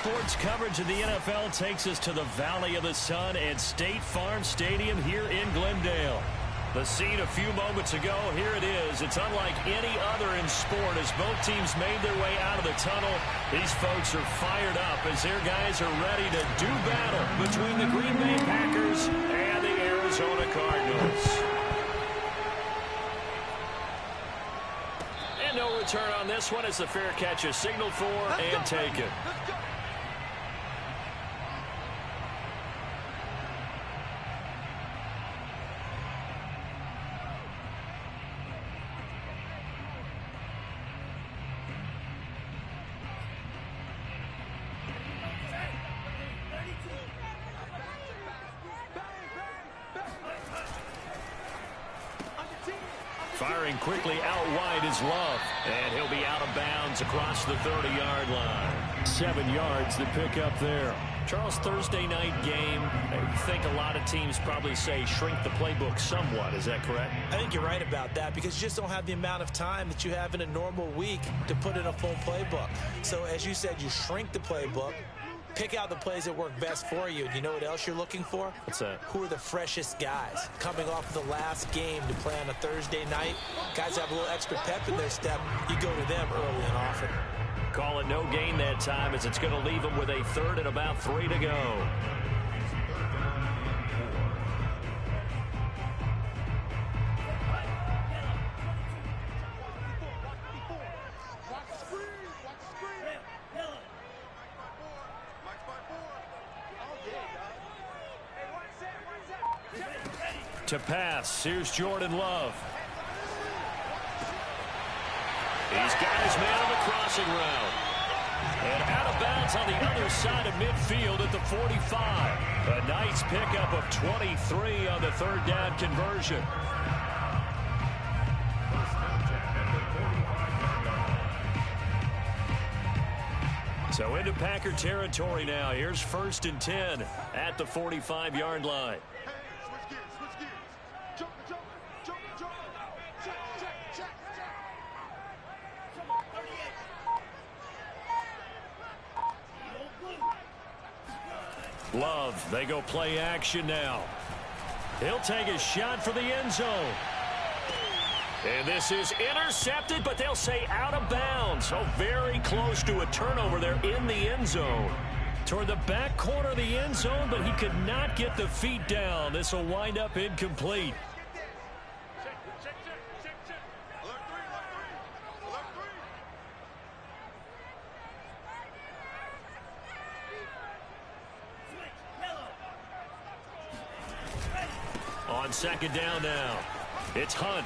Sports coverage of the NFL takes us to the Valley of the Sun at State Farm Stadium here in Glendale. The scene a few moments ago, here it is. It's unlike any other in sport as both teams made their way out of the tunnel. These folks are fired up as their guys are ready to do battle between the Green Bay Packers and the Arizona Cardinals. And no return on this one as the fair catch is signaled for and taken. Firing quickly out wide is Love, and he'll be out of bounds across the 30-yard line. 7 yards to pick up there. Charles, Thursday night game, I think a lot of teams probably say shrink the playbook somewhat. Is that correct? I think you're right about that because you just don't have the amount of time that you have in a normal week to put in a full playbook. So as you said, you shrink the playbook. Pick out the plays that work best for you. Do you know what else you're looking for? What's that? Who are the freshest guys? Coming off of the last game to play on a Thursday night, guys have a little extra pep in their step. You go to them early and often. Call it no gain that time as it's going to leave them with a third and about 3 to go. To pass, here's Jordan Love. He's got his man on the crossing route. And out of bounds on the other side of midfield at the 45. A nice pickup of 23 on the third down conversion. So into Packer territory now. Here's 1st and 10 at the 45-yard line. Love, they go play action now. He'll take a shot for the end zone. And this is intercepted, but they'll say out of bounds. So very close to a turnover there in the end zone. Toward the back corner of the end zone, but he could not get the feet down. This will wind up incomplete. On 2nd down now, it's Hunt.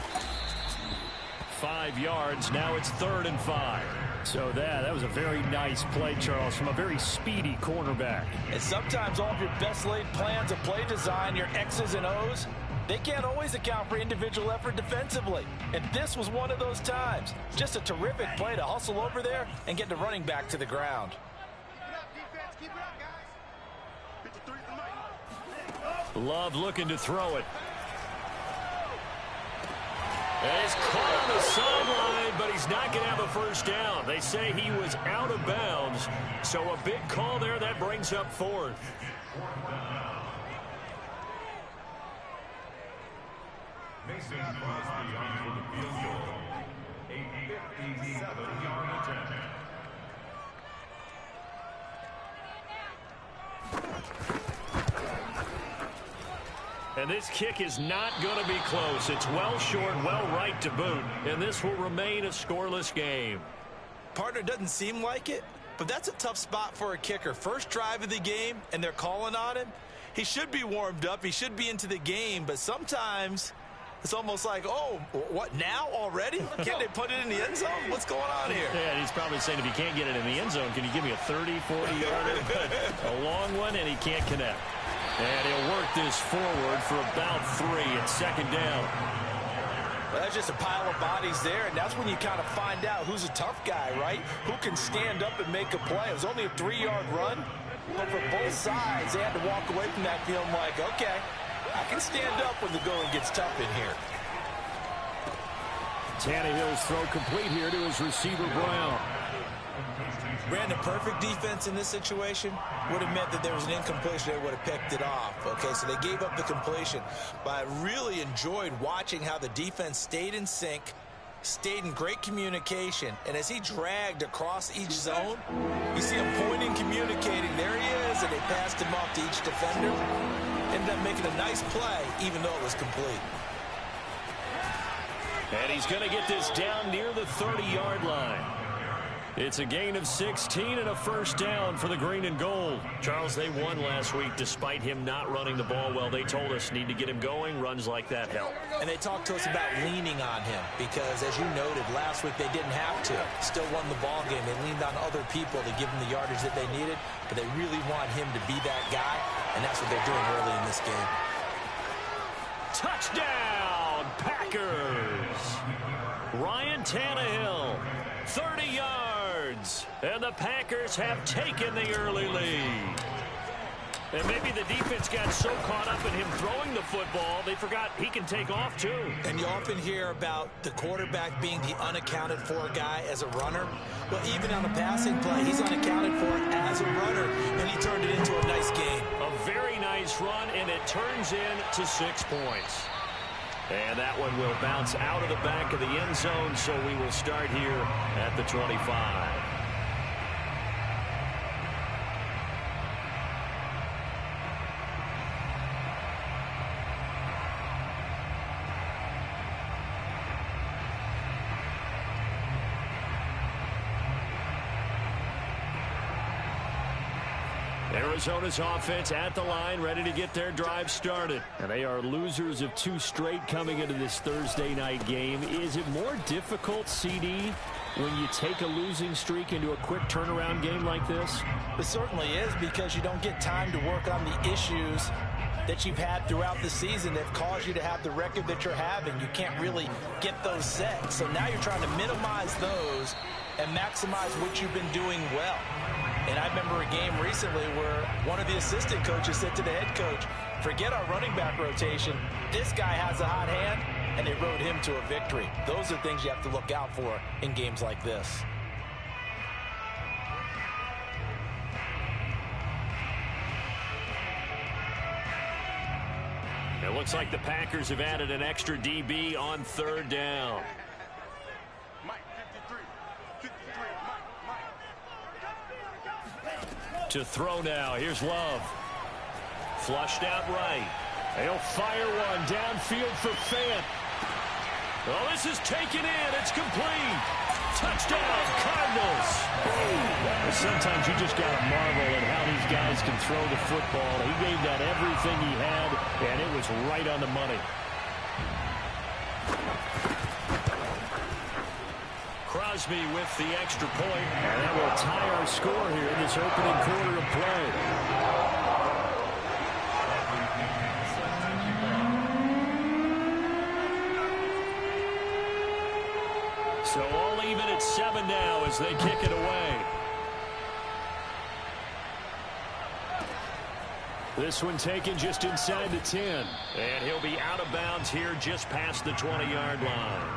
5 yards, now it's 3rd and 5. So that was a very nice play, Charles, from a very speedy cornerback. And sometimes all of your best laid plans of play design, your X's and O's, they can't always account for individual effort defensively. And this was one of those times. Just a terrific play to hustle over there and get the running back to the ground. Love looking to throw it. And he's caught on the sideline, but he's not going to have a first down. They say he was out of bounds. So a big call there that brings up 4th. Mason Crosby on for the field goal. A 57-yard attempt. And this kick is not going to be close. It's well short, well right to boot. And this will remain a scoreless game. Partner, doesn't seem like it, but that's a tough spot for a kicker. First drive of the game, and they're calling on him. He should be warmed up. He should be into the game, but sometimes it's almost like, oh, what, now already? Can't they put it in the end zone? What's going on here? Yeah, he's probably saying if you can't get it in the end zone, can you give me a 30, 40-yarder? A long one, and he can't connect. And he'll work this forward for about 3 at 2nd down. Well, that's just a pile of bodies there, and that's when you kind of find out who's a tough guy, right? Who can stand up and make a play. It was only a 3-yard run, but for both sides, they had to walk away from that feeling like, okay, I can stand up when the going gets tough in here. Tannehill's throw complete here to his receiver, Brown. Brandon, perfect defense in this situation would have meant that there was an incompletion. They would have picked it off. Okay, so they gave up the completion. But I really enjoyed watching how the defense stayed in sync, stayed in great communication. And as he dragged across each zone, you see him pointing, communicating. There he is, and they passed him off to each defender. Ended up making a nice play, even though it was complete. And he's going to get this down near the 30-yard line. It's a gain of 16 and a first down for the green and gold. Charles, they won last week despite him not running the ball well. They told us need to get him going. Runs like that help. And they talked to us about leaning on him because, as you noted, last week they didn't have to. Still won the ball game. They leaned on other people to give them the yardage that they needed, but they really want him to be that guy, and that's what they're doing early in this game. Touchdown, Packers! Ryan Tannehill, 30 yards, and the Packers have taken the early lead. And maybe the defense got so caught up in him throwing the football, they forgot he can take off too. And you often hear about the quarterback being the unaccounted for guy as a runner. Well, even on a passing play, he's unaccounted for as a runner, and he turned it into a nice game. A very nice run, and it turns into 6 points. And that one will bounce out of the back of the end zone, so we will start here at the 25. Arizona's offense at the line, ready to get their drive started. And they are losers of 2 straight coming into this Thursday night game. Is it more difficult, CD, when you take a losing streak into a quick turnaround game like this? It certainly is, because you don't get time to work on the issues that you've had throughout the season that have caused you to have the record that you're having. You can't really get those set. So now you're trying to minimize those and maximize what you've been doing well. And I remember a game recently where one of the assistant coaches said to the head coach, forget our running back rotation. This guy has a hot hand, and they rode him to a victory. Those are things you have to look out for in games like this. It looks like the Packers have added an extra DB on 3rd down. To throw now. Here's Love. Flushed out right. They'll fire one downfield for Fant. Oh, this is taken in. It's complete. Touchdown, Cardinals. Sometimes you just got to marvel at how these guys can throw the football. He gave that everything he had, and it was right on the money. Crosby with the extra point, and that will tie our score here in this opening quarter of play. So all even at 7 now as they kick it away. This one taken just inside the 10. And he'll be out of bounds here just past the 20-yard line.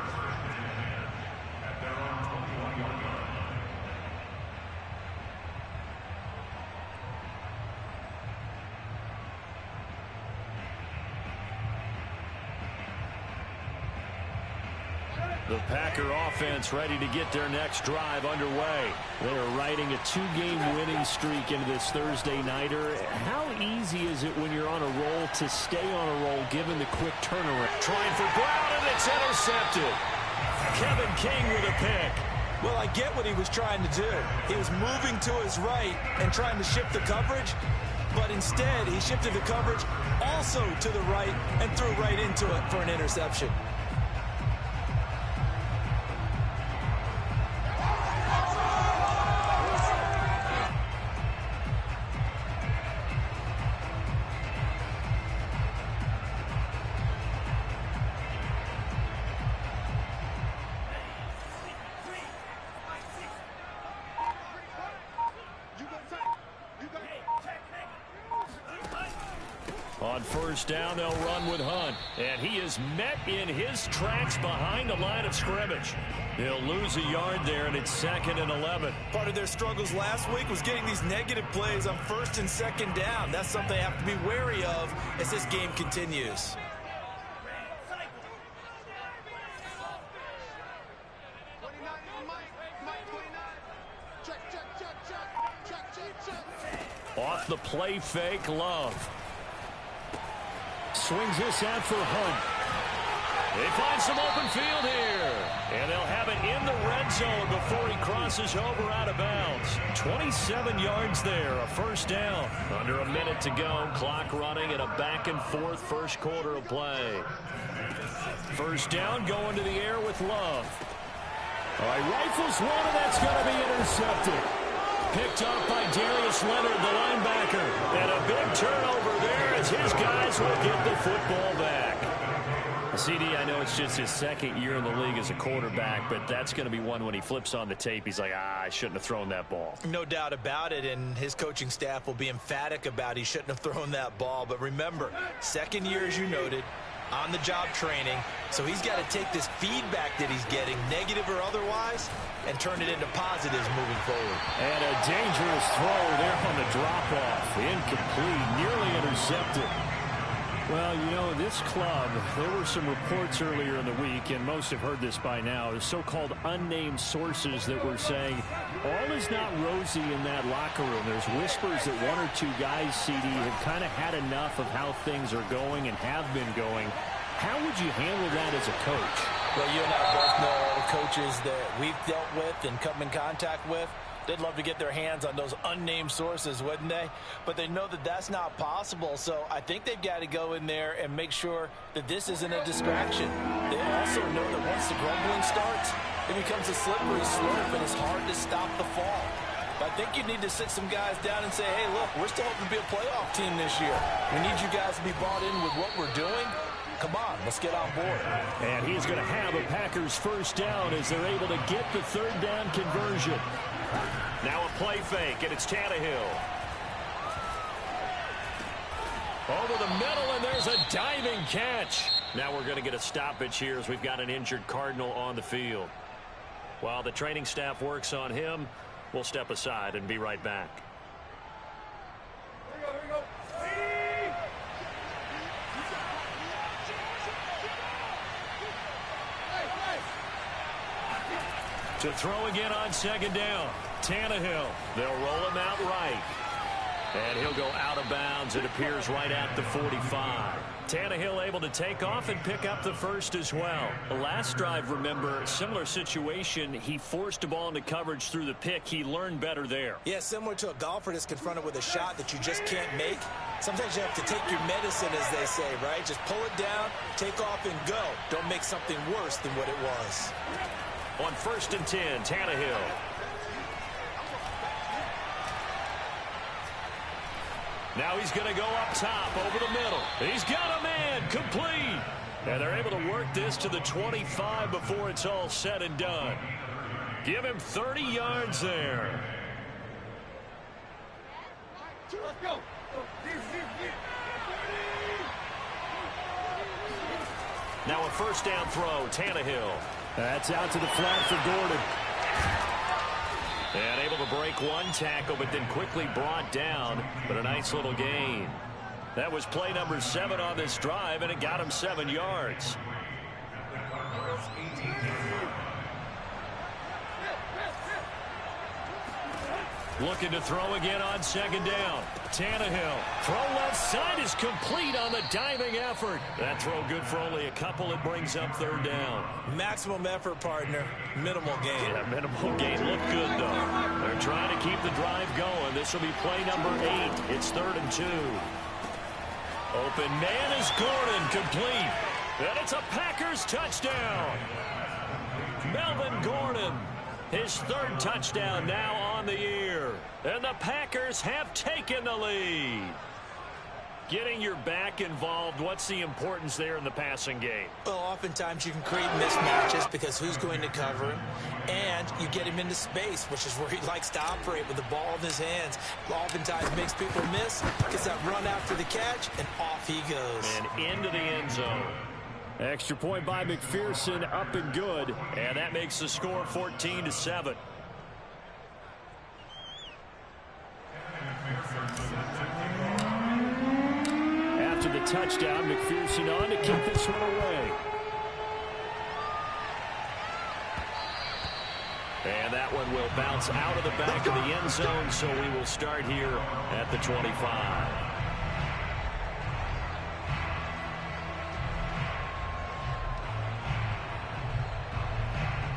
The Packer offense ready to get their next drive underway. They are riding a 2-game winning streak into this Thursday nighter. How easy is it when you're on a roll to stay on a roll given the quick turnaround? Trying for Brown, and it's intercepted. Kevin King with a pick. Well, I get what he was trying to do. He was moving to his right and trying to shift the coverage, but instead he shifted the coverage also to the right and threw right into it for an interception. On first down, they'll run with Hunt. And he is met in his tracks behind the line of scrimmage. He'll lose a yard there, and it's 2nd and 11. Part of their struggles last week was getting these negative plays on 1st and 2nd down. That's something they have to be wary of as this game continues. Off the play fake, Love. Swings this out for Hunt. They find some open field here. And they'll have it in the red zone before he crosses over out of bounds. 27 yards there, a first down. Under a minute to go, clock running, and a back-and-forth first quarter of play. First down, going to the air with Love. All right, rifles one, and that's going to be intercepted. Picked up by Darius Leonard, the linebacker. And a big turnover there as his guys will get the football back. CD, I know it's just his 2nd year in the league as a quarterback, but that's going to be one when he flips on the tape. He's like, I shouldn't have thrown that ball. No doubt about it, and his coaching staff will be emphatic about he shouldn't have thrown that ball. But remember, 2nd year, as you noted, on-the-job training. So he's got to take this feedback that he's getting, negative or otherwise, and turn it into positives moving forward. And a dangerous throw there on the drop-off. Incomplete, nearly intercepted. Well, you know, this club, there were some reports earlier in the week, and most have heard this by now, the so-called unnamed sources that were saying all is not rosy in that locker room. There's whispers that 1 or 2 guys, CD, have kind of had enough of how things are going and have been going. How would you handle that as a coach? Well, you and I both know all the coaches that we've dealt with and come in contact with. They'd love to get their hands on those unnamed sources, wouldn't they? But they know that that's not possible, so I think they've got to go in there and make sure that this isn't a distraction. They also know that once the grumbling starts, it becomes a slippery slope, and it's hard to stop the fall. But I think you need to sit some guys down and say, hey, look, we're still hoping to be a playoff team this year. We need you guys to be bought in with what we're doing. Come on, let's get on board. And he's going to have a Packers first down as they're able to get the 3rd down conversion. Now a play fake, and it's Tannehill. Over the middle, and there's a diving catch. Now we're going to get a stoppage here as we've got an injured Cardinal on the field. While the training staff works on him, we'll step aside and be right back. Here we go. To throw again on 2nd down. Tannehill. They'll roll him out right. And he'll go out of bounds. It appears right at the 45. Tannehill able to take off and pick up the first as well. The last drive, remember, similar situation. He forced the ball into coverage through the pick. He learned better there. Yeah, similar to a golfer that's confronted with a shot that you just can't make. Sometimes you have to take your medicine, as they say, right? Just pull it down, take off, and go. Don't make something worse than what it was. On 1st and 10, Tannehill. Now he's going to go up top over the middle. He's got a man, complete. And they're able to work this to the 25 before it's all said and done. Give him 30 yards there. Let's go. Now a first down throw, Tannehill. That's out to the flat for Gordon. And able to break one tackle, but then quickly brought down. But a nice little gain. That was play number 7 on this drive, and it got him 7 yards. Looking to throw again on 2nd down. Tannehill. Throw left side is complete on the diving effort. That throw good for only a couple. It brings up 3rd down. Maximum effort, partner. Minimal gain. Yeah, minimal gain. Look good, though. They're trying to keep the drive going. This will be play number 8. It's 3rd and 2. Open man is Gordon. Complete. And it's a Packers touchdown. Melvin Gordon. His 3rd touchdown now on the year. And the Packers have taken the lead. Getting your back involved, what's the importance there in the passing game? Well, oftentimes you can create mismatches because who's going to cover him, and you get him into space, which is where he likes to operate with the ball in his hands. Oftentimes makes people miss, gets that run after the catch, and off he goes. And into the end zone. Extra point by McPherson, up and good, and that makes the score 14-7. After the touchdown, McPherson on to kick this one away. And that one will bounce out of the back of the end zone, so we will start here at the 25.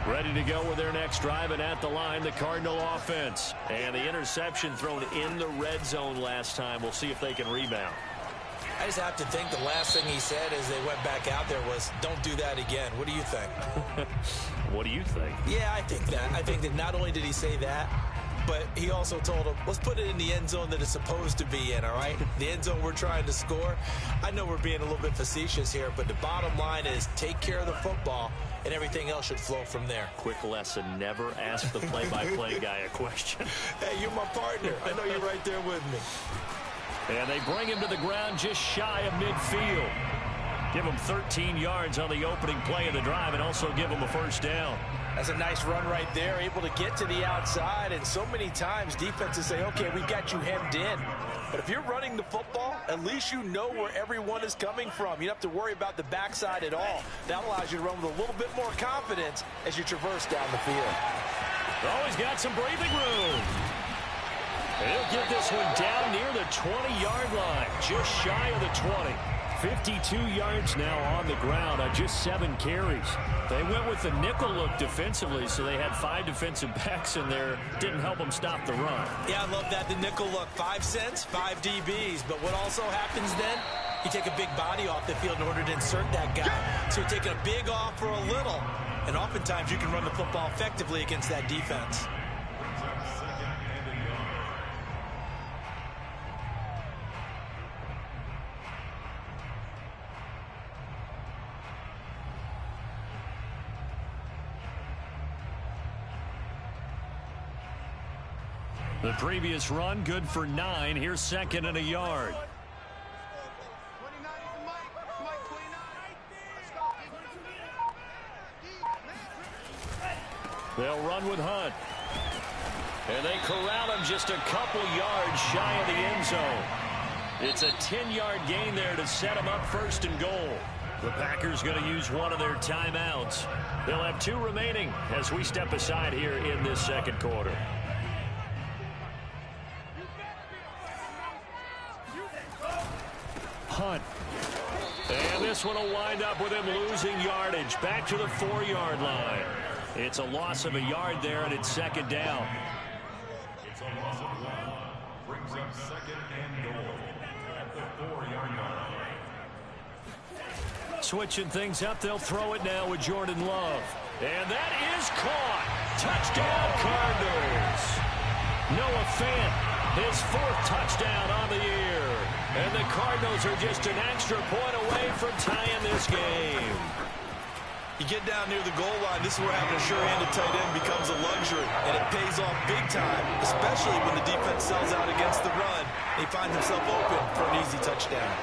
Ready to go with their next drive, and at the line, the Cardinal offense. And the interception thrown in the red zone last time. We'll see if they can rebound. I just have to think the last thing he said as they went back out there was, don't do that again. What do you think? What do you think? Yeah, I think that. I think that not only did he say that, but he also told him, let's put it in the end zone that it's supposed to be in, all right? The end zone we're trying to score. I know we're being a little bit facetious here, but the bottom line is take care of the football, and everything else should flow from there. Quick lesson, never ask the play-by-play guy a question. Hey, you're my partner. I know you're right there with me. And they bring him to the ground just shy of midfield. Give him 13 yards on the opening play of the drive and also give him a first down. That's a nice run right there, able to get to the outside. And so many times defenses say, okay, we've got you hemmed in. But if you're running the football, at least you know where everyone is coming from. You don't have to worry about the backside at all. That allows you to run with a little bit more confidence as you traverse down the field. Oh, he's got some breathing room. He'll get this one down near the 20-yard line, just shy of the 20. 52 yards now on the ground on just 7 carries. They went with the nickel look defensively, so they had 5 defensive backs in there. Didn't help them stop the run. Yeah, I love that, the nickel look. 5 cents, 5 DBs. But what also happens then, you take a big body off the field in order to insert that guy. So you're taking a big off for a little. And oftentimes you can run the football effectively against that defense. The previous run, good for 9. Here's second and a yard. They'll run with Hunt. And they corral him just a couple yards shy of the end zone. It's a 10-yard gain there to set him up first and goal. The Packers going to use one of their timeouts. They'll have 2 remaining as we step aside here in this second quarter. Hunt. And this one will wind up with him losing yardage back to the 4-yard line. It's a loss of a yard there, and it's second down. It's a loss of 1. Brings up second and goal at the 4-yard line. Switching things up, they'll throw it now with Jordan Love. And that is caught. Touchdown, Cardinals. Noah Fant, his 4th touchdown on the year. And the Cardinals are just an extra point away from tying this game. You get down near the goal line, this is where having a sure-handed tight end becomes a luxury. And it pays off big time, especially when the defense sells out against the run. And he finds himself open for an easy touchdown.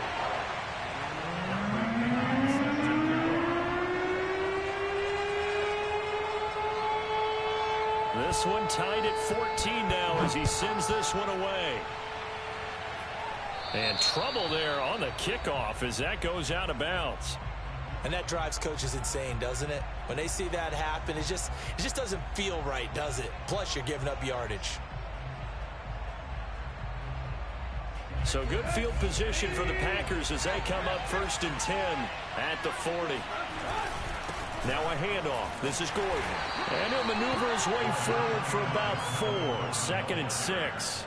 This one tied at 14 now as he sends this one away. And trouble there on the kickoff as that goes out of bounds. And that drives coaches insane, doesn't it? When they see that happen, it just doesn't feel right, does it? Plus, you're giving up yardage. So good field position for the Packers as they come up 1st and 10 at the 40. Now a handoff. This is Gordon. And he'll maneuver his way forward for about 4. 2nd and 6.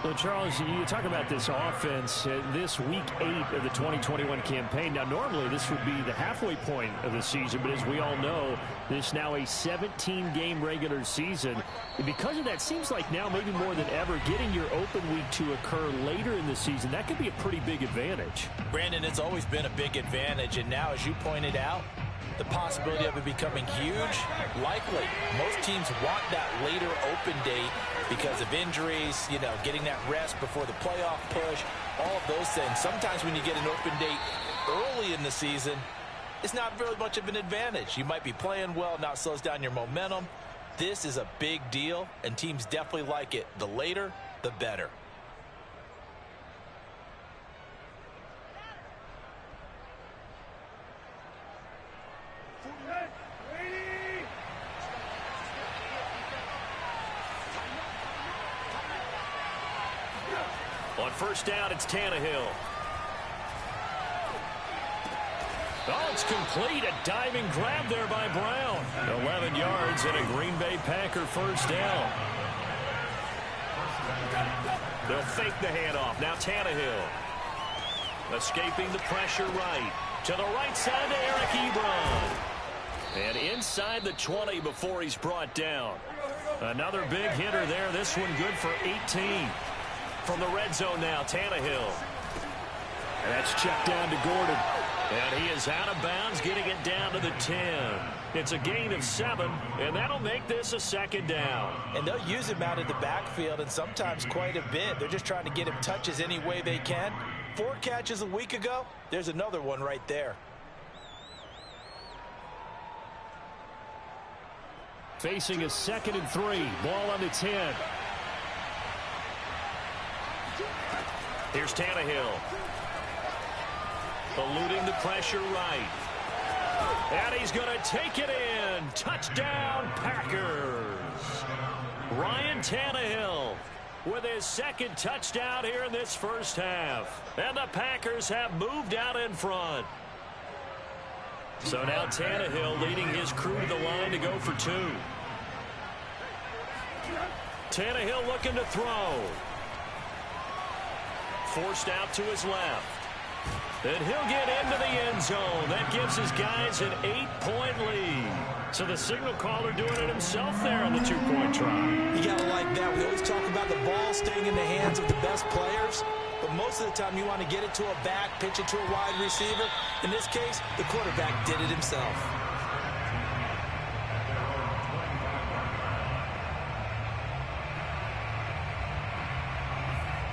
Well, Charles, you talk about this offense, this week 8 of the 2021 campaign. Now, normally this would be the halfway point of the season, but as we all know, this is now a 17-game regular season. And because of that, seems like now maybe more than ever, getting your open week to occur later in the season, that could be a pretty big advantage. Brandon, it's always been a big advantage, and now, as you pointed out, the possibility of it becoming huge, likely. Most teams want that later open date because of injuries, you know, getting that rest before the playoff push, all of those things. Sometimes when you get an open date early in the season, it's not very much of an advantage. You might be playing well, now it slows down your momentum. This is a big deal, and teams definitely like it. The later, the better. On first down, it's Tannehill. Oh, it's complete. A diving grab there by Brown. 11 yards and a Green Bay Packer first down. They'll fake the handoff. Now Tannehill. Escaping the pressure right. To the right side to Eric Ebron. And inside the 20 before he's brought down. Another big hitter there. This one good for 18. From the red zone now, Tannehill. And that's checked down to Gordon. And he is out of bounds, getting it down to the 10. It's a gain of 7, and that'll make this a second down. And they'll use him out of the backfield, and sometimes quite a bit. They're just trying to get him touches any way they can. 4 catches a week ago. There's another one right there. Facing a 2nd and 3. Ball on the 10. Here's Tannehill. Eluding the pressure right. And he's going to take it in. Touchdown, Packers. Ryan Tannehill with his 2nd touchdown here in this first half. And the Packers have moved out in front. So now Tannehill leading his crew to the line to go for 2. Tannehill looking to throw. Forced out to his left. And he'll get into the end zone. That gives his guys an 8-point lead. So the signal caller doing it himself there on the 2-point try. You got to like that. We always talk about the ball staying in the hands of the best players. But most of the time you want to get it to a back, pitch it to a wide receiver. In this case, the quarterback did it himself.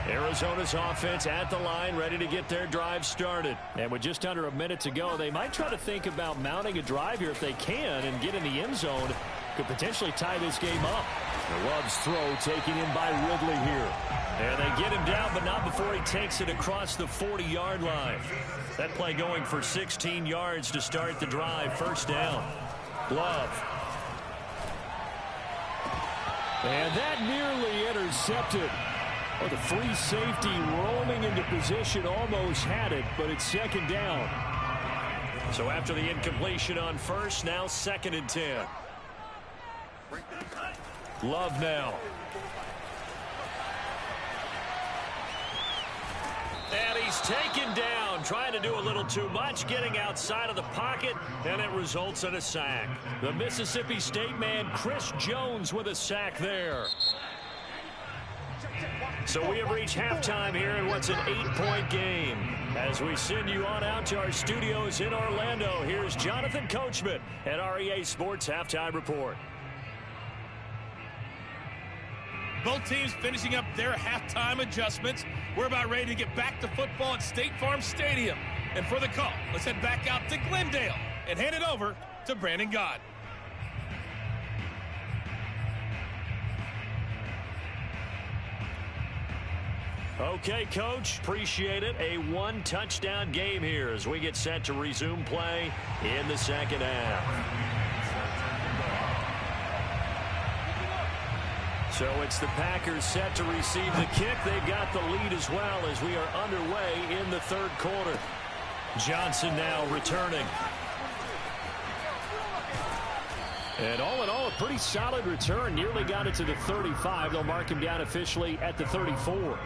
Arizona's offense at the line, ready to get their drive started. And with just under a minute to go, they might try to think about mounting a drive here if they can and get in the end zone. Could potentially tie this game up. Love's throw taken in by Ridley here. And they get him down, but not before he takes it across the 40-yard line. That play going for 16 yards to start the drive. First down. Love. And that nearly intercepted. Oh, the free safety roaming into position almost had it, but it's 2nd down. So after the incompletion on first, now 2nd and 10. Love now. And he's taken down, trying to do a little too much, getting outside of the pocket, and it results in a sack. The Mississippi State man, Chris Jones, with a sack there. So we have reached halftime here in what's an 8-point game. As we send you on out to our studios in Orlando, here's Jonathan Coachman at REA Sports Halftime Report. Both teams finishing up their halftime adjustments. We're about ready to get back to football at State Farm Stadium. And for the call, let's head back out to Glendale and hand it over to Brandon Gott. Okay, Coach, appreciate it. A 1-touchdown game here as we get set to resume play in the second half. So it's the Packers set to receive the kick. They've got the lead as well as we are underway in the 3rd quarter. Johnson now returning. And all in all, a pretty solid return. Nearly got it to the 35. They'll mark him down officially at the 34.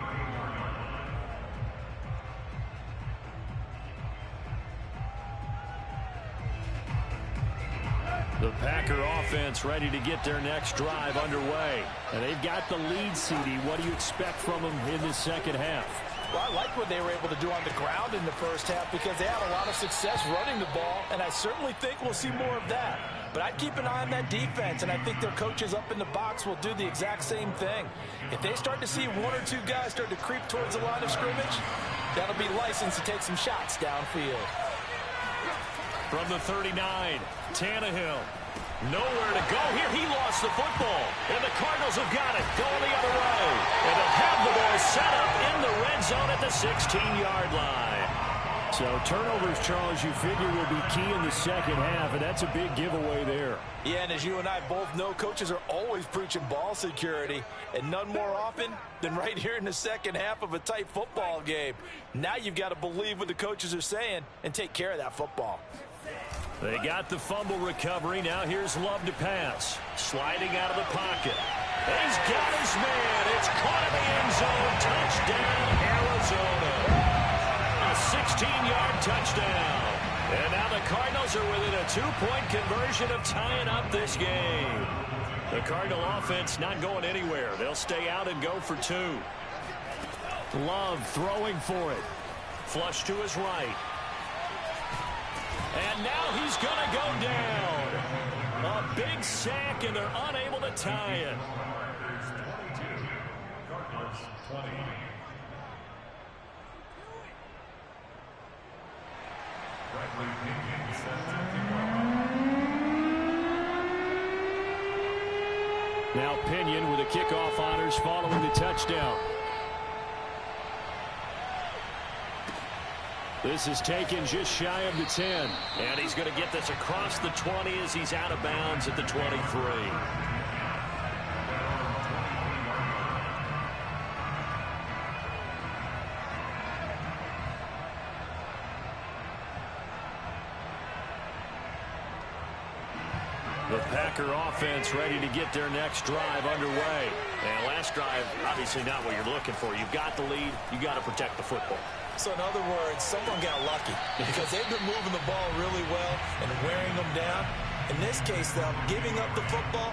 The Packer offense ready to get their next drive underway. And they've got the lead, CD. What do you expect from them in the second half? Well, I like what they were able to do on the ground in the first half because they had a lot of success running the ball, and I certainly think we'll see more of that. But I'd keep an eye on that defense, and I think their coaches up in the box will do the exact same thing. If they start to see one or two guys start to creep towards the line of scrimmage, that'll be license to take some shots downfield. From the 39, Tannehill. Nowhere to go here. He lost the football. And the Cardinals have got it. Going the other way. And they'll have the ball set up in the red zone at the 16-yard line. So turnovers, Charles, you figure will be key in the second half, and that's a big giveaway there. Yeah, and as you and I both know, coaches are always preaching ball security, and none more often than right here in the second half of a tight football game. Now you've got to believe what the coaches are saying and take care of that football. They got the fumble recovery. Now here's Love to pass. Sliding out of the pocket. He's got his man. It's caught in the end zone. Touchdown, Arizona. A 16-yard touchdown. And now the Cardinals are within a 2-point conversion of tying up this game. The Cardinal offense not going anywhere. They'll stay out and go for 2. Love throwing for it. Flush to his right. And now he's going to go down. A big sack, and they're unable to tie it. Now Pinion with the kickoff honors following the touchdown. This is taken just shy of the 10. And he's going to get this across the 20 as he's out of bounds at the 23. The Packer offense ready to get their next drive underway. And last drive, obviously not what you're looking for. You've got the lead. You've got to protect the football. So in other words, someone got lucky because they've been moving the ball really well and wearing them down. In this case, though, giving up the football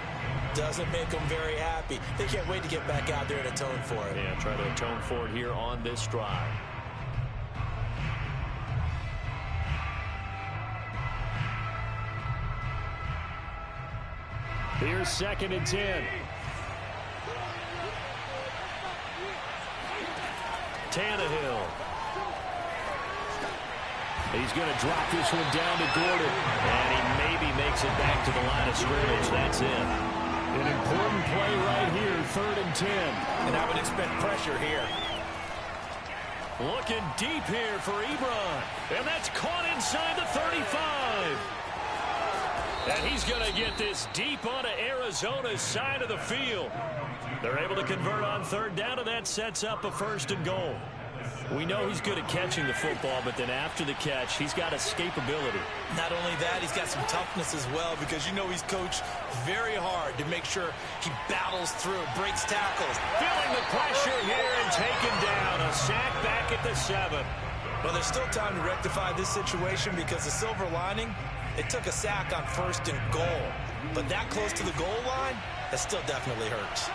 doesn't make them very happy. They can't wait to get back out there and atone for it. Yeah, try to atone for it here on this drive. Here's 2nd and 10. Tannehill. He's going to drop this one down to Gordon. And he maybe makes it back to the line of scrimmage. That's it. An important play right here, 3rd and 10. And I would expect pressure here. Looking deep here for Ebron. And that's caught inside the 35. And he's going to get this deep onto Arizona's side of the field. They're able to convert on 3rd down, and that sets up a 1st and goal. We know he's good at catching the football, but then after the catch, he's got escapability. Not only that, he's got some toughness as well because you know he's coached very hard to make sure he battles through, breaks tackles. Feeling the pressure here and taken down. A sack back at the 7. Well, there's still time to rectify this situation because the silver lining, it took a sack on 1st and goal. But that close to the goal line, that still definitely hurts.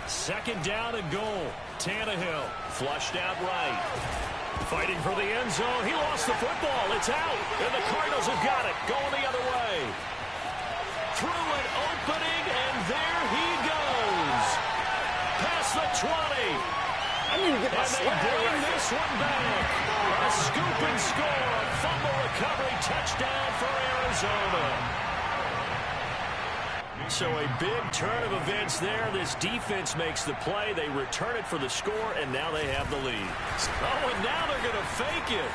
2nd down and goal. Tannehill flushed out right. Fighting for the end zone. He lost the football. It's out. And the Cardinals have got it. Going the other way. Through an opening, and there he goes. Past the 20. I need to get my and they bring this one back. A scoop and score. A fumble recovery touchdown for Arizona. So a big turn of events there. This defense makes the play. They return it for the score, and now they have the lead. Oh, and now they're going to fake it.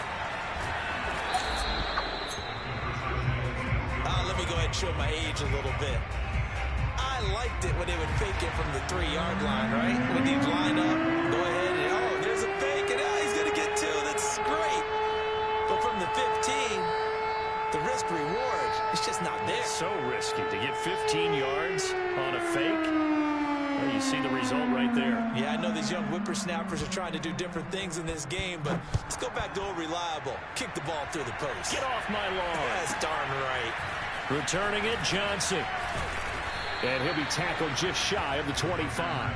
Let me go ahead and show my age a little bit. I liked it when they would fake it from the 3-yard line, right? When they line up, go ahead and, oh, there's a fake, and he's going to get 2. That's great. But from the 15, the risk perfect reward. It's just not there. So risky to get 15 yards on a fake. Well, you see the result right there. Yeah, I know these young whippersnappers are trying to do different things in this game, but let's go back to old reliable. Kick the ball through the post. Get off my lawn. That's darn right. Returning it, Johnson. And he'll be tackled just shy of the 25.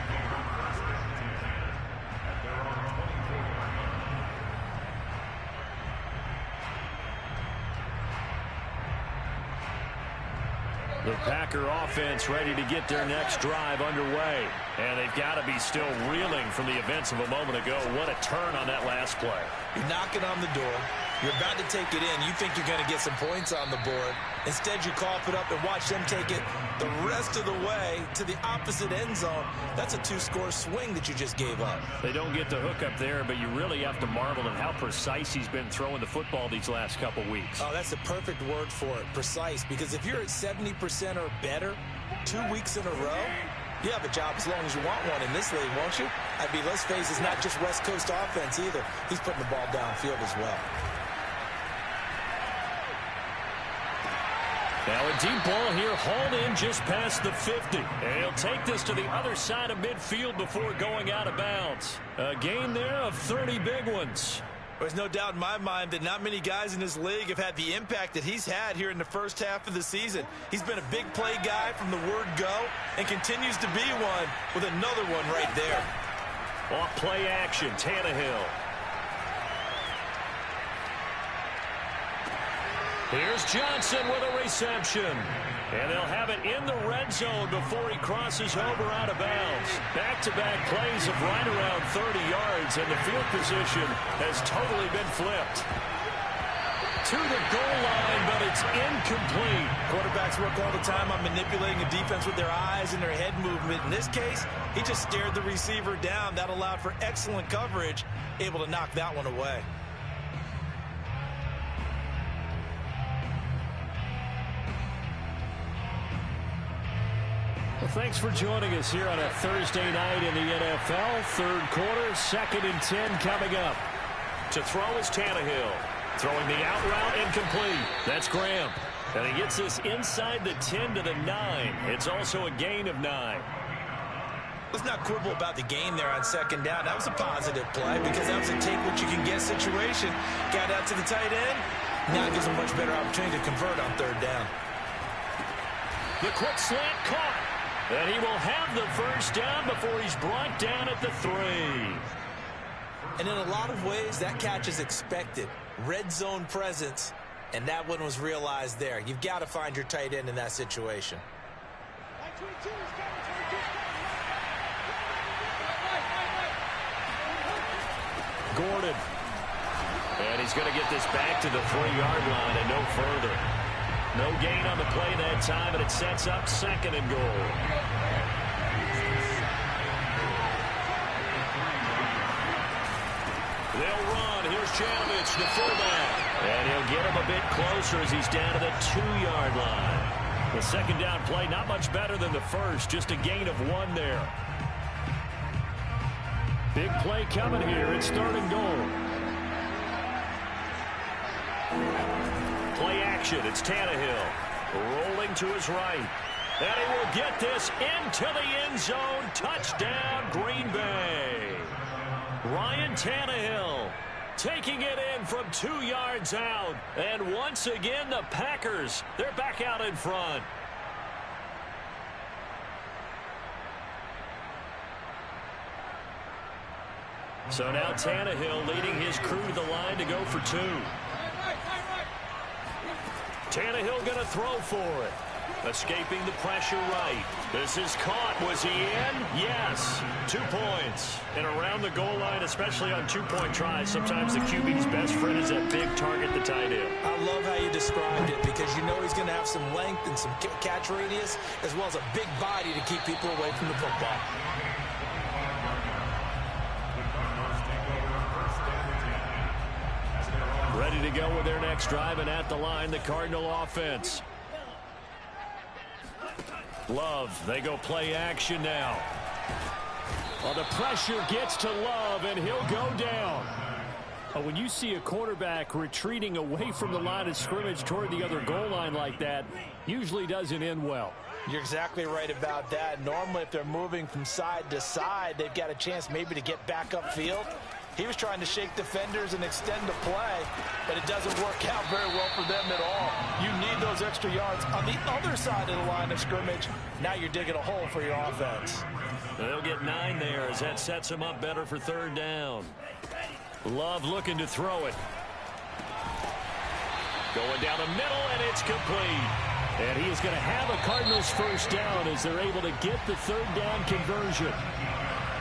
The Packer offense ready to get their next drive underway. And they've got to be still reeling from the events of a moment ago. What a turn on that last play. You're knocking on the door. You're about to take it in. You think you're going to get some points on the board. Instead, you cough it up and watch them take it the rest of the way to the opposite end zone. That's a two-score swing that you just gave up. They don't get the hook up there, but you really have to marvel at how precise he's been throwing the football these last couple weeks. Oh, that's the perfect word for it, precise. Because if you're at 70% or better 2 weeks in a row, you have a job as long as you want one in this league, won't you? I mean, let's face it, it's not just West Coast offense either. He's putting the ball downfield as well. Now a deep ball here, hauled in just past the 50. And he'll take this to the other side of midfield before going out of bounds. A gain there of 30 big ones. There's no doubt in my mind that not many guys in this league have had the impact that he's had here in the first half of the season. He's been a big play guy from the word go and continues to be one with another one right there. Off play action, Tannehill. Here's Johnson with a reception. And they'll have it in the red zone before he crosses over out of bounds. Back-to-back plays of right around 30 yards, and the field position has totally been flipped. To the goal line, but it's incomplete. Quarterbacks work all the time on manipulating a defense with their eyes and their head movement. In this case, he just stared the receiver down. That allowed for excellent coverage, able to knock that one away. Well, thanks for joining us here on a Thursday night in the NFL. Third quarter, 2nd and 10 coming up. To throw is Tannehill. Throwing the out route incomplete. That's Graham. And he gets this inside the 10 to the 9. It's also a gain of 9. Let's not quibble about the gain there on 2nd down. That was a positive play because that was a take-what-you-can-get situation. Got out to the tight end. Now it gives him a much better opportunity to convert on 3rd down. The quick slant caught. And he will have the first down before he's brought down at the 3. And in a lot of ways, that catch is expected. Red zone presence, and that one was realized there. You've got to find your tight end in that situation. Gordon. And he's going to get this back to the 3-yard line and no further. No gain on the play that time, and it sets up 2nd and goal. They'll run. Here's Janovich, the fullback. And he'll get him a bit closer as he's down to the 2-yard line. The 2nd down play, not much better than the first, just a gain of 1 there. Big play coming here. It's 3rd and goal. Play action. It's Tannehill rolling to his right. And he will get this into the end zone. Touchdown, Green Bay. Ryan Tannehill taking it in from 2 yards out. And once again, the Packers, they're back out in front. So now Tannehill leading his crew to the line to go for 2. Tannehill going to throw for it. Escaping the pressure right. This is caught. Was he in? Yes. 2 points. And around the goal line, especially on 2-point tries, sometimes the QB's best friend is that big target, the tight end. I love how you described it because you know he's going to have some length and some catch radius as well as a big body to keep people away from the football. Ready to go with their next drive, and at the line, the Cardinal offense. Love, they go play action now. Well, the pressure gets to Love, and he'll go down. When you see a quarterback retreating away from the line of scrimmage toward the other goal line like that, usually doesn't end well. You're exactly right about that. Normally, if they're moving from side to side, they've got a chance maybe to get back upfield. He was trying to shake defenders and extend the play, but it doesn't work out very well for them at all. You need those extra yards on the other side of the line of scrimmage. Now you're digging a hole for your offense. They'll get 9 there as that sets them up better for 3rd down. Love looking to throw it. Going down the middle, and it's complete. And he is going to have a Cardinals 1st down as they're able to get the 3rd down conversion.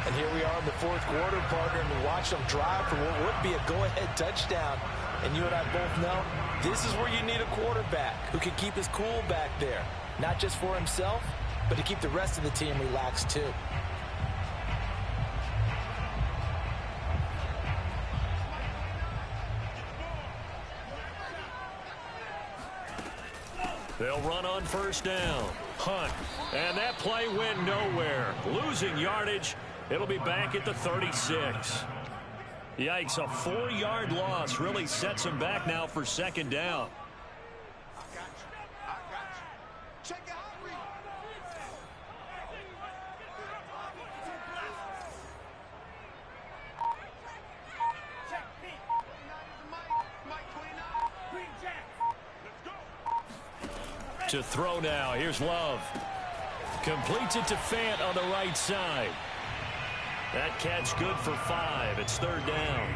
And here we are in the 4th quarter, partner, and we watch them drive for what would be a go-ahead touchdown. And you and I both know this is where you need a quarterback who can keep his cool back there. Not just for himself, but to keep the rest of the team relaxed too. They'll run on 1st down. Hunt. And that play went nowhere. Losing yardage. It'll be back at the 36. Yikes, a 4-yard loss really sets him back now for 2nd down. To throw now. Here's Love. Completes it to Fant on the right side. That catch good for 5. It's 3rd down.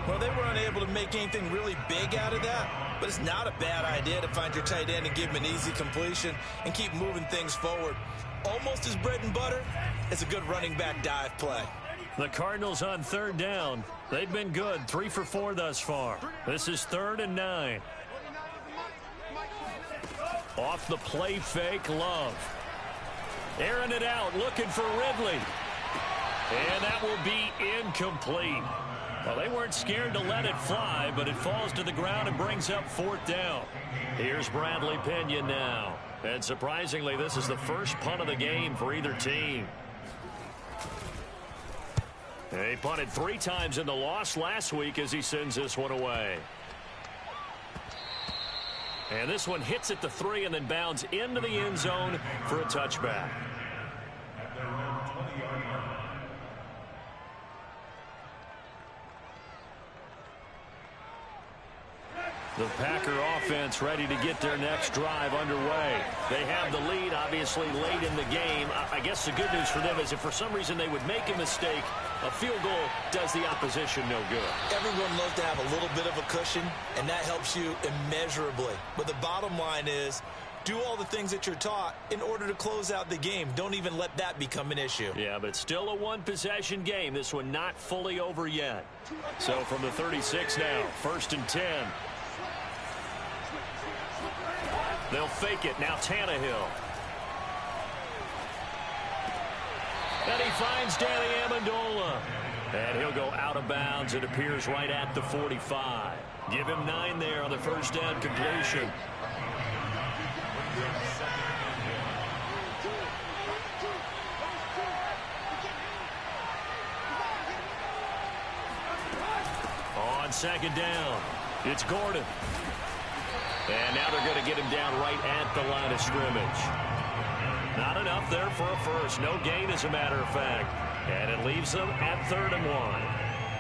Well, they were unable to make anything really big out of that, but it's not a bad idea to find your tight end and give him an easy completion and keep moving things forward. Almost his bread and butter. It's a good running back dive play. The Cardinals on 3rd down. They've been good. 3 for 4 thus far. This is 3rd and 9. Off the play fake, Love. Airing it out, looking for Ridley. And that will be incomplete. Well, they weren't scared to let it fly, but it falls to the ground and brings up 4th down. Here's Bradley Pinion now. And surprisingly, this is the first punt of the game for either team. He punted 3 times in the loss last week as he sends this one away. And this one hits at the 3 and then bounds into the end zone for a touchback. The Packer offense ready to get their next drive underway. They have the lead, obviously, late in the game. I guess the good news for them is if for some reason they would make a mistake, a field goal does the opposition no good. Everyone loves to have a little bit of a cushion, and that helps you immeasurably. But the bottom line is, do all the things that you're taught in order to close out the game. Don't even let that become an issue. Yeah, but still a one-possession game. This one not fully over yet. So from the 36 now, 1st and 10. They'll fake it. Now Tannehill. And he finds Danny Amendola. And he'll go out of bounds. It appears right at the 45. Give him 9 there on the 1st down completion. On 2nd down, it's Gordon. And now they're going to get him down right at the line of scrimmage. Not enough there for a first. No gain, as a matter of fact. And it leaves them at 3rd and 1.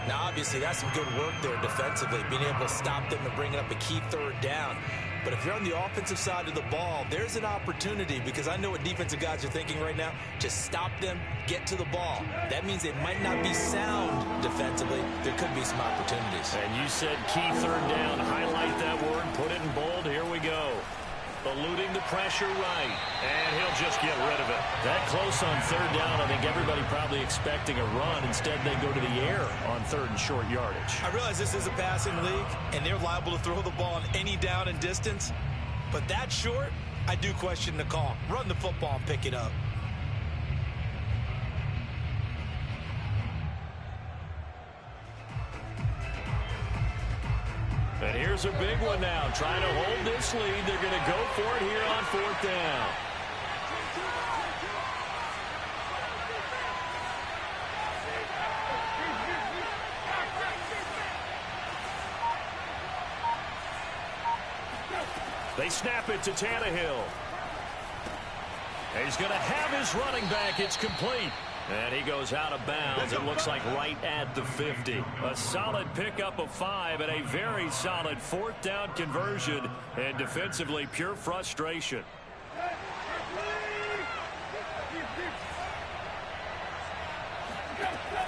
Now, obviously, that's some good work there defensively, being able to stop them and bringing up a key 3rd down. But if you're on the offensive side of the ball, there's an opportunity, because I know what defensive guys are thinking right now. Just stop them, get to the ball. That means they might not be sound defensively. There could be some opportunities. And you said key 3rd down. Highlight that word, put it in bold. Here we go. Eluding the pressure right. And he'll just get rid of it. That close on 3rd down, I think everybody probably expecting a run. Instead, they go to the air on 3rd and short yardage. I realize this is a passing league, and they're liable to throw the ball on any down and distance. But that short, I do question the call. Run the football and pick it up. And here's a big one now. Trying to hold this lead. They're going to go for it here on 4th down. They snap it to Tannehill. He's going to have his running back. It's complete. And he goes out of bounds. It looks like right at the 50. A solid pickup of 5 and a very solid 4th down conversion. And defensively, pure frustration.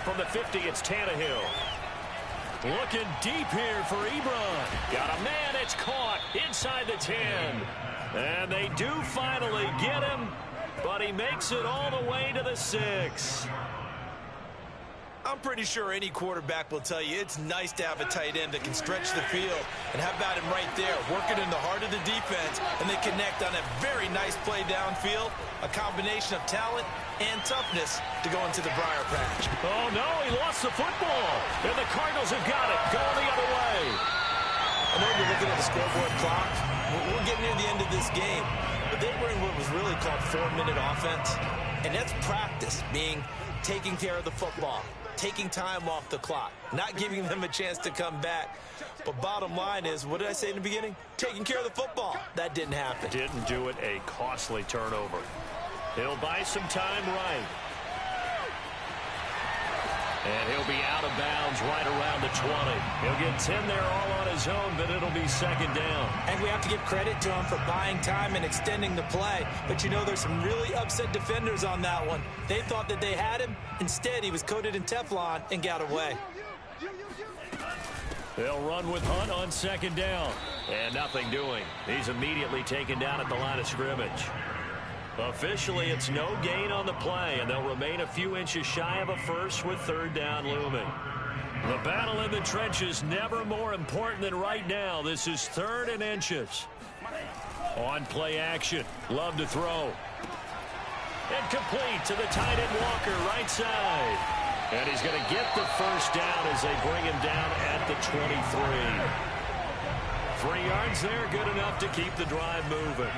From the 50, it's Tannehill. Looking deep here for Ebron. Got a man. It's caught inside the 10. And they do finally get him. But he makes it all the way to the 6. I'm pretty sure any quarterback will tell you it's nice to have a tight end that can stretch the field. And how about him right there, working in the heart of the defense, and they connect on a very nice play downfield, a combination of talent and toughness to go into the briar patch. Oh, no, he lost the football. And the Cardinals have got it, going the other way. I know you're looking at the scoreboard clock. We're getting near the end of this game. But they were in what was really called 4-minute offense. And that's practice, meaning taking care of the football, taking time off the clock, not giving them a chance to come back. But bottom line is, what did I say in the beginning? Taking care of the football. That didn't happen. Didn't do it. A costly turnover. He'll buy some time right. And he'll be out of bounds right around the 20. He'll get 10 there all on his own, but it'll be 2nd down. And we have to give credit to him for buying time and extending the play. But, you know, there's some really upset defenders on that one. They thought that they had him. Instead, he was coated in Teflon and got away. They'll run with Hunt on 2nd down. And nothing doing. He's immediately taken down at the line of scrimmage. Officially, it's no gain on the play, and they'll remain a few inches shy of a first with 3rd down looming. The battle in the trenches never more important than right now. This is 3rd and inches. On play action. Love to throw. And complete to the tight end Walker, right side. And he's going to get the 1st down as they bring him down at the 23. 3 yards there, good enough to keep the drive moving.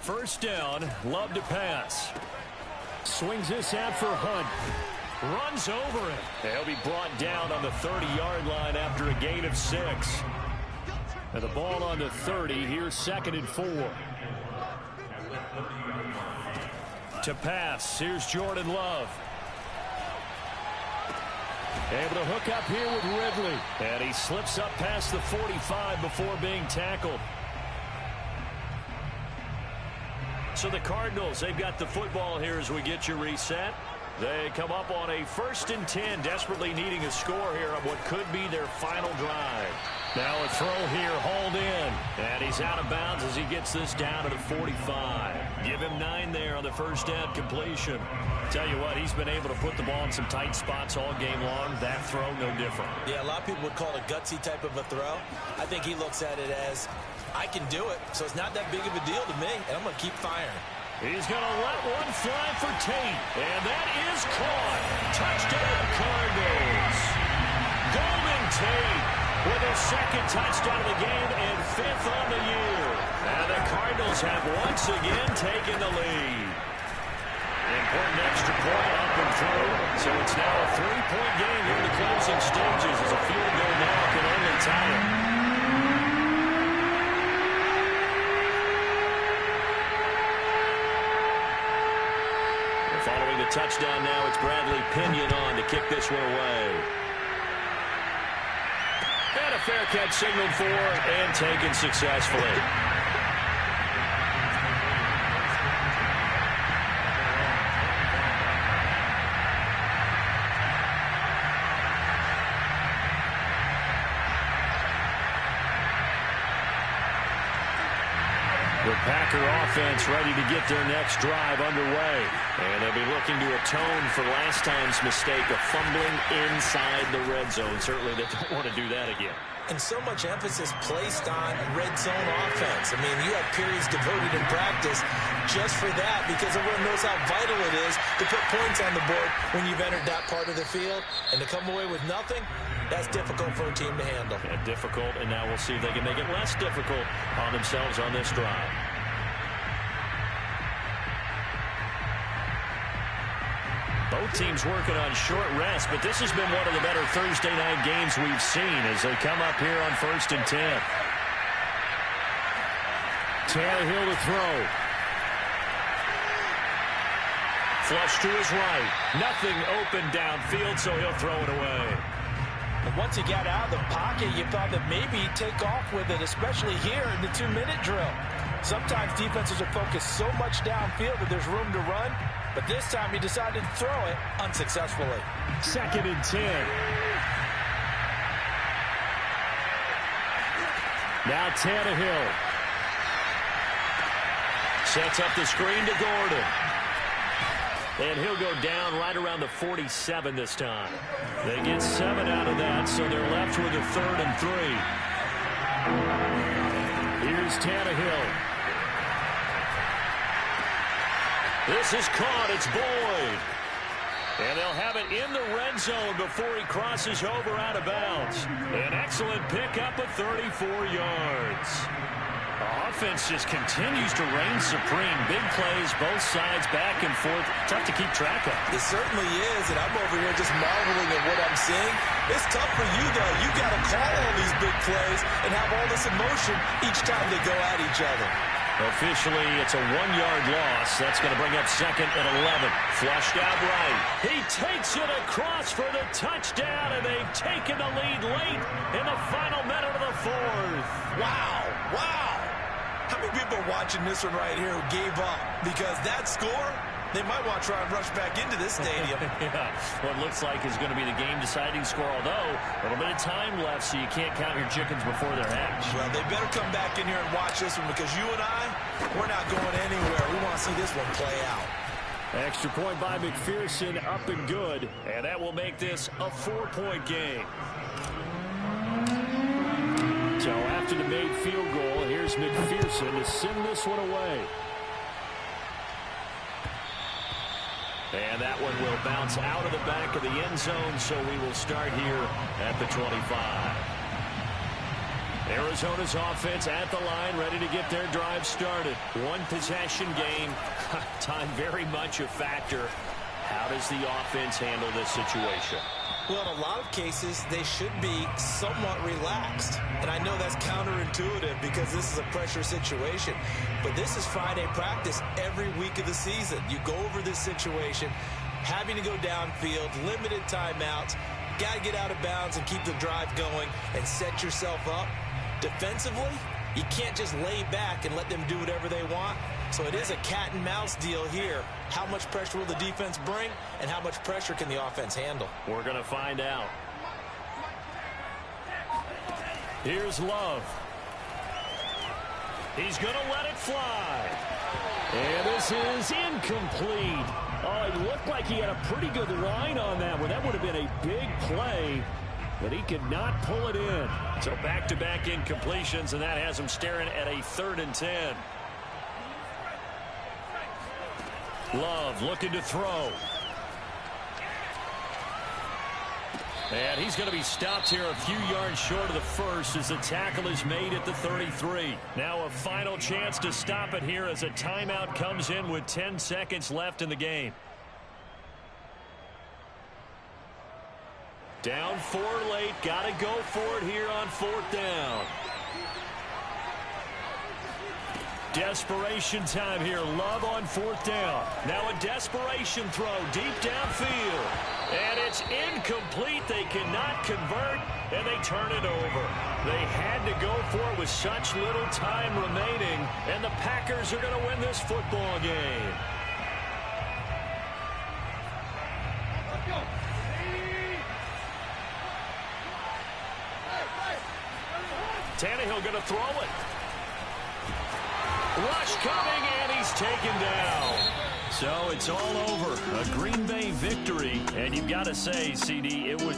First down, Love to pass. Swings this out for Hunt. Runs over it. He'll be brought down on the 30-yard line after a gain of 6. And the ball on the 30, here's 2nd and 4. To pass, here's Jordan Love. Able to hook up here with Ridley. And he slips up past the 45 before being tackled. So the Cardinals, they've got the football here as we get you reset. They come up on a 1st and 10, desperately needing a score here on what could be their final drive. Now a throw here, hauled in. And he's out of bounds as he gets this down to the 45. Give him 9 there on the 1st down completion. Tell you what, he's been able to put the ball in some tight spots all game long. That throw, no different. Yeah, a lot of people would call it a gutsy type of a throw. I think he looks at it as, I can do it, so it's not that big of a deal to me, and I'm going to keep firing. He's going to let one fly for Tate, and that is caught. Touchdown, Cardinals. Golden Tate with his 2nd touchdown of the game and 5th on the year. And the Cardinals have once again taken the lead. Important extra point up and through. So it's now a 3-point game here in the closing stages as a field goal now can only tie it. Following the touchdown now, it's Bradley Pinion on to kick this one away. And a fair catch signaled for and taken successfully. The Packer offense ready to get their next drive underway. And they'll be looking to atone for last time's mistake of fumbling inside the red zone. Certainly they don't want to do that again. And so much emphasis placed on red zone offense. I mean, you have periods devoted in practice just for that because everyone knows how vital it is to put points on the board when you've entered that part of the field. And to come away with nothing, that's difficult for a team to handle. Yeah, difficult, and now we'll see if they can make it less difficult on themselves on this drive. Both teams working on short rest, but this has been one of the better Thursday night games we've seen as they come up here on 1st and 10. Tannehill to throw. Flush to his right. Nothing open downfield, so he'll throw it away. And once he got out of the pocket, you thought that maybe he'd take off with it, especially here in the 2-minute drill. Sometimes defenses are focused so much downfield that there's room to run, but this time he decided to throw it unsuccessfully. 2nd and 10. Now Tannehill. Sets up the screen to Gordon. And he'll go down right around the 47 this time. They get 7 out of that, so they're left with a 3rd and 3. Here's Tannehill. This is caught. It's Boyd. And they'll have it in the red zone before he crosses over out of bounds. An excellent pickup of 34 yards. Offense just continues to reign supreme. Big plays, both sides, back and forth. Tough to keep track of. It certainly is, and I'm over here just marveling at what I'm seeing. It's tough for you, though. You got to call all these big plays and have all this emotion each time they go at each other. Officially, it's a 1-yard loss. That's going to bring up 2nd and 11. Flushed out right. He takes it across for the touchdown, and they've taken the lead late in the final minute of the 4th. Wow, wow. How many people are watching this one right here who gave up? Because that score, they might want to try and rush back into this stadium. Yeah, what looks like is going to be the game-deciding score, although a little bit of time left, so you can't count your chickens before they're hatched. Well, they better come back in here and watch this one because you and I, we're not going anywhere. We want to see this one play out. Extra point by McPherson, up and good, and that will make this a 4-point game. So after the made field goal, here's McPherson to send this one away. And that one will bounce out of the back of the end zone, so we will start here at the 25. Arizona's offense at the line, ready to get their drive started. One possession game. Time very much a factor. How does the offense handle this situation? Well, in a lot of cases, they should be somewhat relaxed. And I know that's counterintuitive because this is a pressure situation. But this is Friday practice every week of the season. You go over this situation, having to go downfield, limited timeouts, got to get out of bounds and keep the drive going and set yourself up. Defensively, you can't just lay back and let them do whatever they want. So it is a cat and mouse deal here. How much pressure will the defense bring, and how much pressure can the offense handle? We're going to find out. Here's Love. He's going to let it fly. And this is incomplete. Oh, it looked like he had a pretty good line on that one. That would have been a big play, but he could not pull it in. So back-to-back incompletions, and that has him staring at a 3rd and 10. Love looking to throw. And he's going to be stopped here a few yards short of the first as the tackle is made at the 33. Now a final chance to stop it here as a timeout comes in with 10 seconds left in the game. Down 4 late. Got to go for it here on 4th down. Desperation time here. Love on 4th down. Now a desperation throw deep downfield. And it's incomplete. They cannot convert, and they turn it over. They had to go for it with such little time remaining, and the Packers are going to win this football game. Tannehill going to throw it. Rush coming, and he's taken down. So it's all over. A Green Bay victory. And you've got to say, CD, it was...